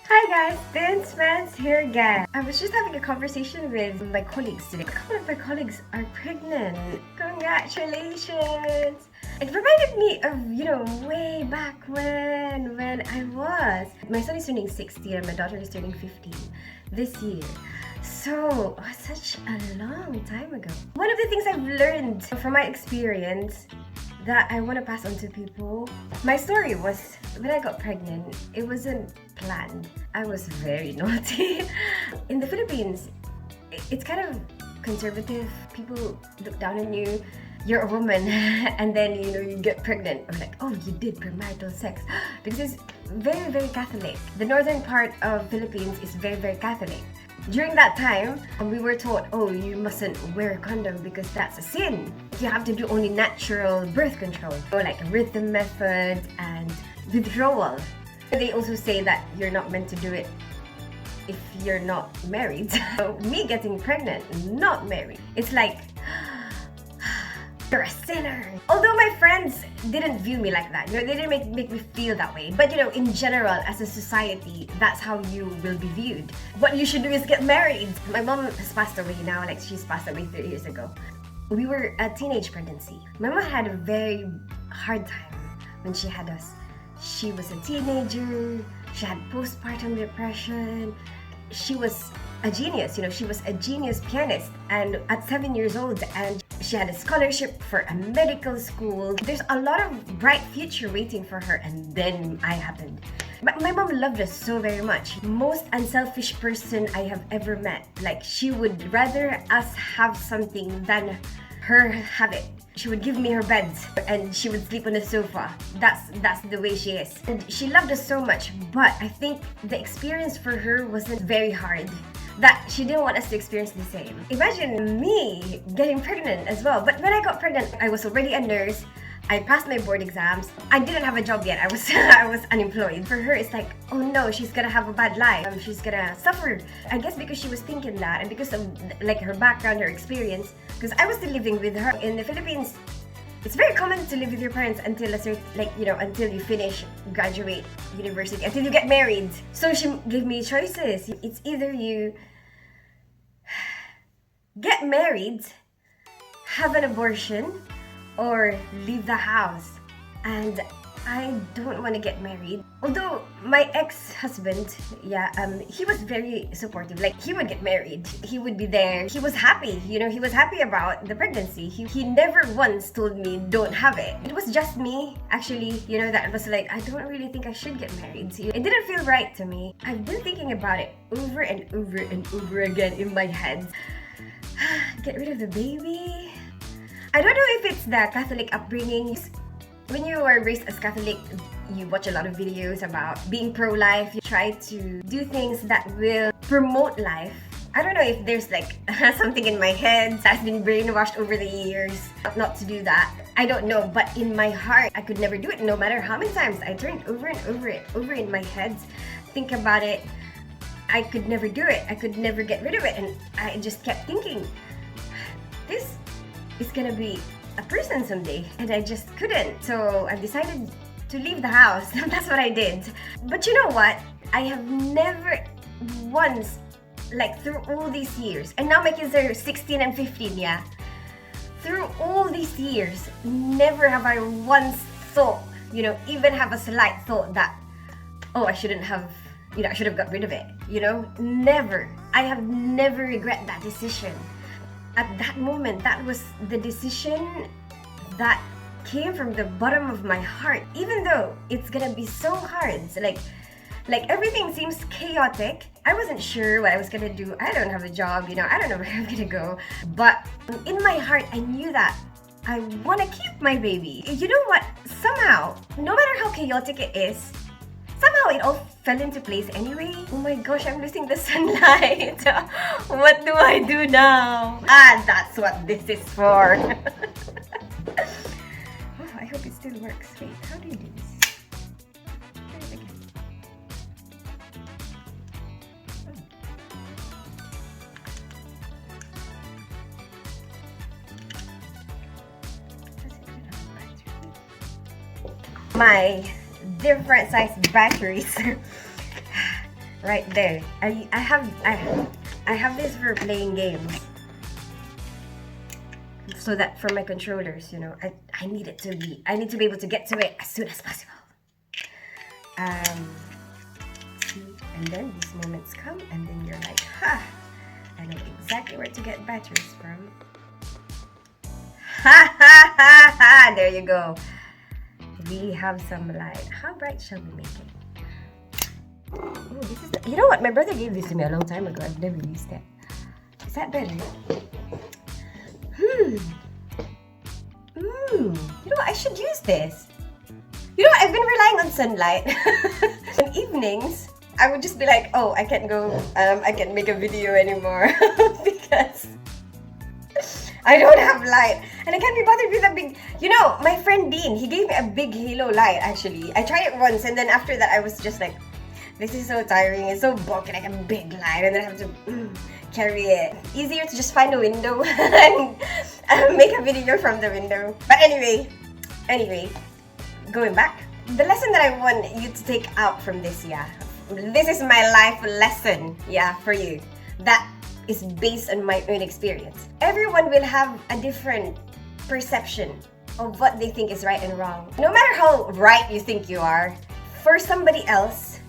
Hi guys, Mans here again. I was just having a conversation with my colleagues today. A couple of my colleagues are pregnant. Congratulations! It reminded me of, way back when I was. My son is turning 16 and my daughter is turning 15 this year. So, such a long time ago. One of the things I've learned from my experience that I want to pass on to people. My story was when I got pregnant, it wasn't planned. I was very naughty. In the Philippines, it's kind of conservative. People look down on you. You're a woman and then you get pregnant. Or like, oh, you did premarital sex. Because it's very, very Catholic. The northern part of Philippines is very, very Catholic. During that time, we were taught, oh, you mustn't wear a condom because that's a sin. You have to do only natural birth control, or like rhythm method and withdrawal. They also say that you're not meant to do it if you're not married. So me getting pregnant, not married, it's like, you're a sinner. Although my friends didn't view me like that, they didn't make me feel that way. But in general, as a society, that's how you will be viewed. What you should do is get married. My mom has passed away now, like she's passed away 3 years ago. We were a teenage pregnancy. My mom had a very hard time when she had us. She was a teenager, she had postpartum depression. She was a genius, she was a genius pianist, and at 7 years old, and she had a scholarship for a medical school. There's a lot of bright future waiting for her, and then I happened. But my mom loved us so very much. Most unselfish person I have ever met. Like, she would rather us have something than her have it. She would give me her bed and she would sleep on the sofa. That's the way she is. And she loved us so much, but I think the experience for her wasn't very hard. That she didn't want us to experience the same. Imagine me getting pregnant as well. But when I got pregnant, I was already a nurse. I passed my board exams. I didn't have a job yet. I was unemployed. For her, it's like, oh no, she's gonna have a bad life. She's gonna suffer. I guess because she was thinking that, and because of like her background, her experience. Because I was still living with her in the Philippines. It's very common to live with your parents until a certain, until you finish, graduate university, until you get married. So she gave me choices. It's either you get married, have an abortion, or leave the house. And I don't want to get married. Although my ex-husband, he was very supportive. Like, he would get married, he would be there, he was happy, he was happy about the pregnancy. He never once told me don't have it. It was just me, actually, that was like, I don't really think I should get married. It didn't feel right to me. I've been thinking about it over and over and over again in my head. Get rid of the baby. I don't know if it's the Catholic upbringing. When you are raised as Catholic, you watch a lot of videos about being pro-life. You try to do things that will promote life. I don't know if there's like something in my head that's been brainwashed over the years not to do that. I don't know, but in my heart, I could never do it. No matter how many times I turned over and over in my head, think about it, I could never do it. I could never get rid of it. And I just kept thinking, this is gonna be a person someday, and I just couldn't. So I decided to leave the house. That's what I did. But you know what? I have never once, like through all these years, and now my kids are 16 and 15, yeah? Through all these years, never have I once thought, even have a slight thought that, oh, I shouldn't have, I should have got rid of it, Never. I have never regret that decision. At that moment, that was the decision that came from the bottom of my heart. Even though it's gonna be so hard, so like everything seems chaotic. I wasn't sure what I was gonna do. I don't have a job, I don't know where I'm gonna go. But in my heart, I knew that I wanna keep my baby. You know what? Somehow, no matter how chaotic it is, somehow it all fell into place anyway. Oh my gosh, I'm losing the sunlight. What do I do now? That's what this is for. Oh, I hope it still works. Wait, how do you do this? Try it again. My different size batteries right there. I have this for playing games. So that for my controllers, you know, I need to be able to get to it as soon as possible. And then these moments come, and then you're like, ha! I know exactly where to get batteries from. Ha ha ha ha! There you go. We have some light. How bright shall we make it? Oh, this is you know what? My brother gave this to me a long time ago. I've never used it. Is that better? You know what? I should use this. You know what? I've been relying on sunlight. In evenings, I would just be like, oh, I can't go, I can't make a video anymore because I don't have light. And I can't be bothered with a big, you know, my friend Dean, he gave me a big halo light actually. I tried it once, and then after that I was just like, this is so tiring, it's so bulky, like a big light, and then I have to carry it. Easier to just find a window and make a video from the window. But anyway, going back, the lesson that I want you to take out from this, this is my life lesson, for you. That is based on my own experience. Everyone will have a different perception of what they think is right and wrong. No matter how right you think you are, for somebody else,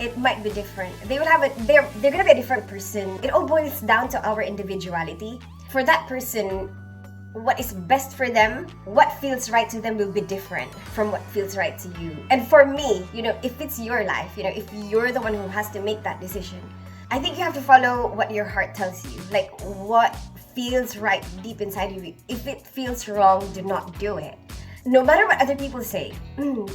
it might be different. They will have they're gonna be a different person. It all boils down to our individuality. For that person, what is best for them, what feels right to them will be different from what feels right to you. And for me, you know, if it's your life, you know, if you're the one who has to make that decision, I think you have to follow what your heart tells you, like what feels right deep inside of you. If it feels wrong, do not do it. No matter what other people say,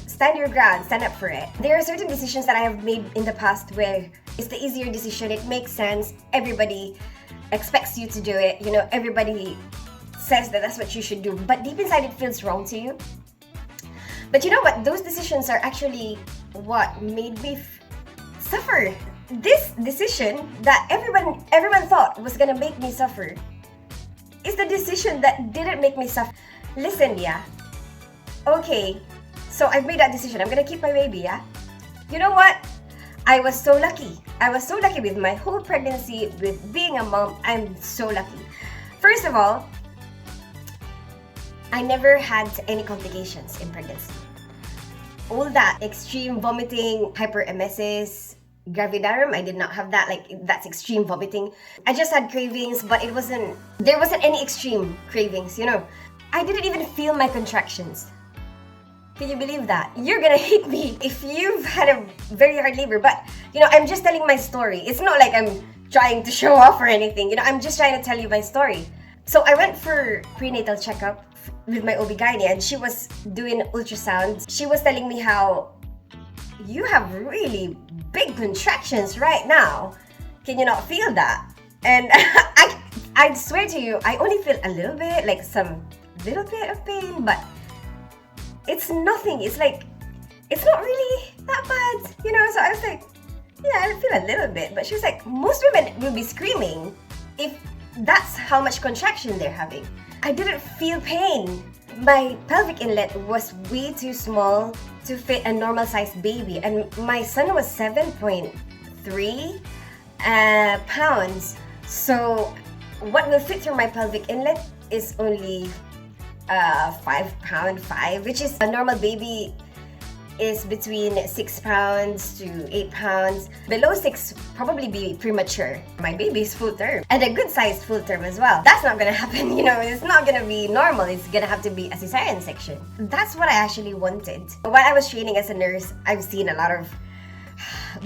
stand your ground, stand up for it. There are certain decisions that I have made in the past where it's the easier decision, it makes sense, everybody expects you to do it, you know, everybody says that that's what you should do, but deep inside it feels wrong to you. But you know what? Those decisions are actually what made me suffer. This decision that everyone thought was gonna make me suffer is the decision that didn't make me suffer. Listen, okay, so I've made that decision. I'm gonna keep my baby, You know what? I was so lucky. I was so lucky with my whole pregnancy, with being a mom. I'm so lucky. First of all, I never had any complications in pregnancy. All that extreme vomiting, hyperemesis, gravidarum, I did not have that. Like, that's extreme vomiting. I just had cravings, but there wasn't any extreme cravings, you know. I didn't even feel my contractions. Can you believe that? You're gonna hate me if you've had a very hard labor, but you know, I'm just telling my story. It's not like I'm trying to show off or anything, you know, I'm just trying to tell you my story. So I went for prenatal checkup with my OB-GYN, and she was doing ultrasounds. She was telling me how you have really big contractions right now. Can you not feel that? And I swear to you, I only feel a little bit, like some little bit of pain, but it's nothing. It's like, it's not really that bad, you know? So I was like, yeah, I feel a little bit. But she was like, most women will be screaming if that's how much contraction they're having. I didn't feel pain. My pelvic inlet was way too small to fit a normal sized baby, and my son was 7.3 pounds. So what will fit through my pelvic inlet is only 5'5", which is a normal baby is between 6 pounds to 8 pounds. Below 6 probably be premature. My baby is full term, and a good sized full term as well. That's not gonna happen, you know, it's not gonna be normal. It's gonna have to be a cesarean section. That's what I actually wanted. While I was training as a nurse, I've seen a lot of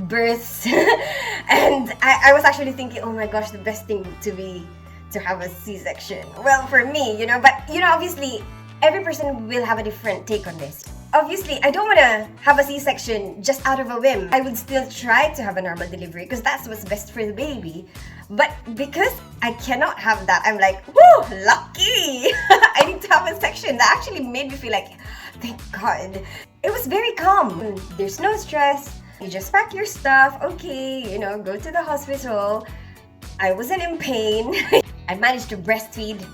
births and I was actually thinking, oh my gosh, the best thing to have a C-section. Well, for me, you know, but you know, obviously every person will have a different take on this. Obviously, I don't want to have a C-section just out of a whim. I would still try to have a normal delivery because that's what's best for the baby. But because I cannot have that, I'm like, whoo, lucky! I need to have a section. That actually made me feel like, thank God. It was very calm. There's no stress. You just pack your stuff. Okay, you know, go to the hospital. I wasn't in pain. I managed to breastfeed.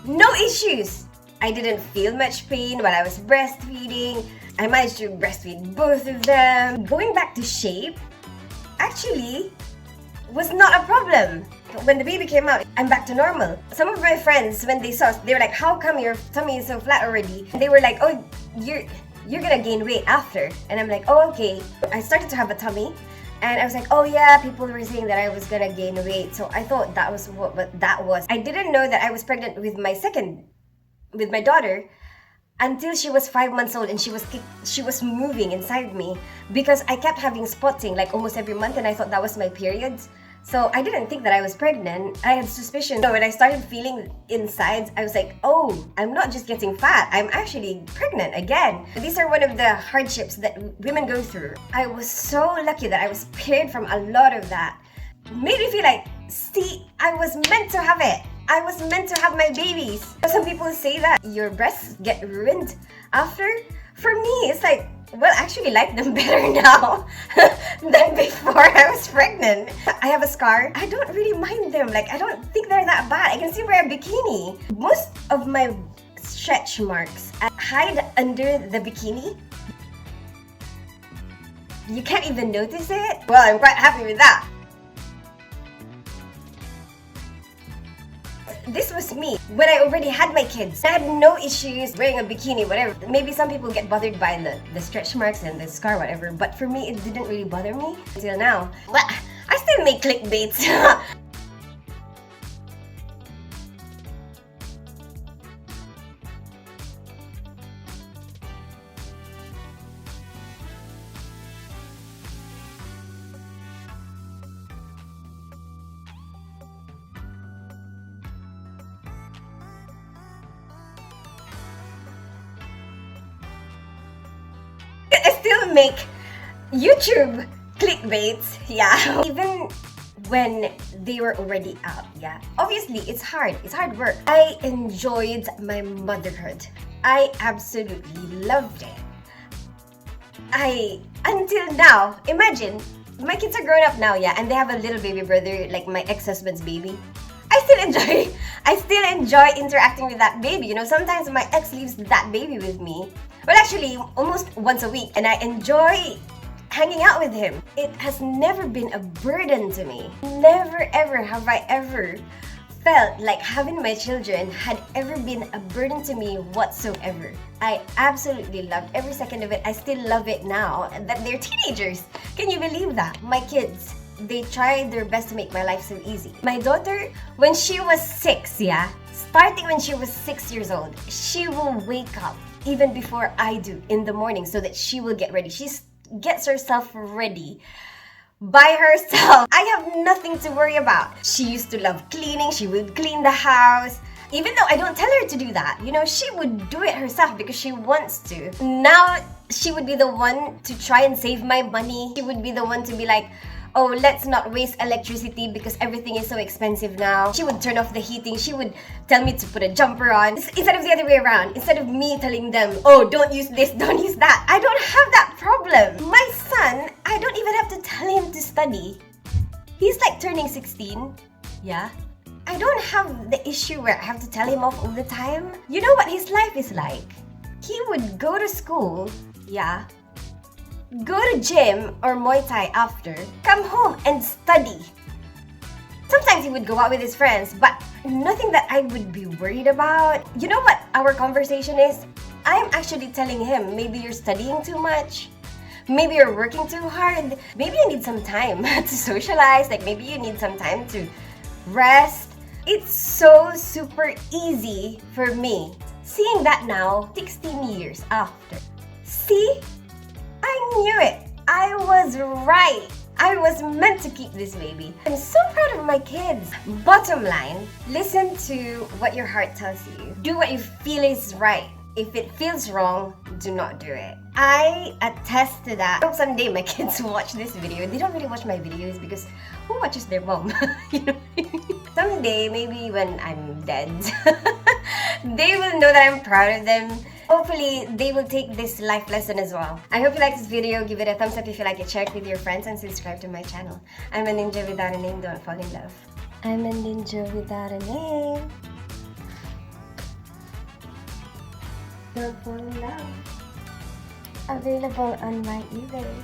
No issues. I didn't feel much pain while I was breastfeeding. I managed to breastfeed both of them. Going back to shape, actually was not a problem. When the baby came out, I'm back to normal. Some of my friends, when they saw, they were like, how come your tummy is so flat already? And they were like, oh, you're gonna gain weight after. And I'm like, oh, okay. I started to have a tummy. And I was like, oh yeah, people were saying that I was gonna gain weight. So I thought that was what that was. I didn't know that I was pregnant with my daughter until she was 5 months old, and she was moving inside me because I kept having spotting like almost every month, and I thought that was my periods. So I didn't think that I was pregnant. I had suspicion. So when I started feeling inside, I was like, oh, I'm not just getting fat, I'm actually pregnant again. These are one of the hardships that women go through. I was so lucky that I was spared from a lot of that. Made me feel like, see, I was meant to have it. I was meant to have my babies. Some people say that your breasts get ruined after. For me, it's like, well, I actually like them better now than before I was pregnant. I have a scar. I don't really mind them. Like, I don't think they're that bad. I can still wear a bikini. Most of my stretch marks hide under the bikini. You can't even notice it. Well, I'm quite happy with that. This was me when I already had my kids. I had no issues wearing a bikini, whatever. Maybe some people get bothered by the stretch marks and the scar, whatever. But for me, it didn't really bother me until now. Well, I still make clickbaits. I still make YouTube clickbaits, yeah. Even when they were already out, yeah. Obviously, it's hard work. I enjoyed my motherhood. I absolutely loved it. Until now, imagine, my kids are grown up now, yeah, and they have a little baby brother, like my ex-husband's baby. I still enjoy interacting with that baby. You know, sometimes my ex leaves that baby with me. Well, actually, almost once a week, and I enjoy hanging out with him. It has never been a burden to me. Never ever have I ever felt like having my children had ever been a burden to me whatsoever. I absolutely loved every second of it. I still love it now that they're teenagers. Can you believe that? My kids, they tried their best to make my life so easy. My daughter, when she was 6, yeah, starting when she was 6 years old, she will wake up even before I do in the morning so that she will get ready. She gets herself ready by herself. I have nothing to worry about. She used to love cleaning. She would clean the house. Even though I don't tell her to do that, you know, she would do it herself because she wants to. Now, she would be the one to try and save my money. She would be the one to be like, oh, let's not waste electricity because everything is so expensive now. She would turn off the heating. She would tell me to put a jumper on. Instead of the other way around. Instead of me telling them, oh, don't use this, don't use that. I don't have that problem. My son, I don't even have to tell him to study. He's like turning 16. Yeah. I don't have the issue where I have to tell him off all the time. You know what his life is like? He would go to school, yeah, go to gym or Muay Thai after, come home and study. Sometimes he would go out with his friends, but nothing that I would be worried about. You know what our conversation is? I'm actually telling him, maybe you're studying too much. Maybe you're working too hard. Maybe you need some time to socialize. Like maybe you need some time to rest. It's so super easy for me. Seeing that now, 16 years after. See? I knew it. I was right. I was meant to keep this baby. I'm so proud of my kids. Bottom line, listen to what your heart tells you. Do what you feel is right. If it feels wrong, do not do it. I attest to that. I hope someday my kids watch this video. They don't really watch my videos because who watches their mom? You know? Someday, maybe when I'm dead, they will know that I'm proud of them. Hopefully, they will take this life lesson as well. I hope you like this video. Give it a thumbs up if you like it. Share it with your friends and subscribe to my channel. I'm a ninja without a name. Don't fall in love. I'm a ninja without a name. Don't fall in love. Available on my eBay.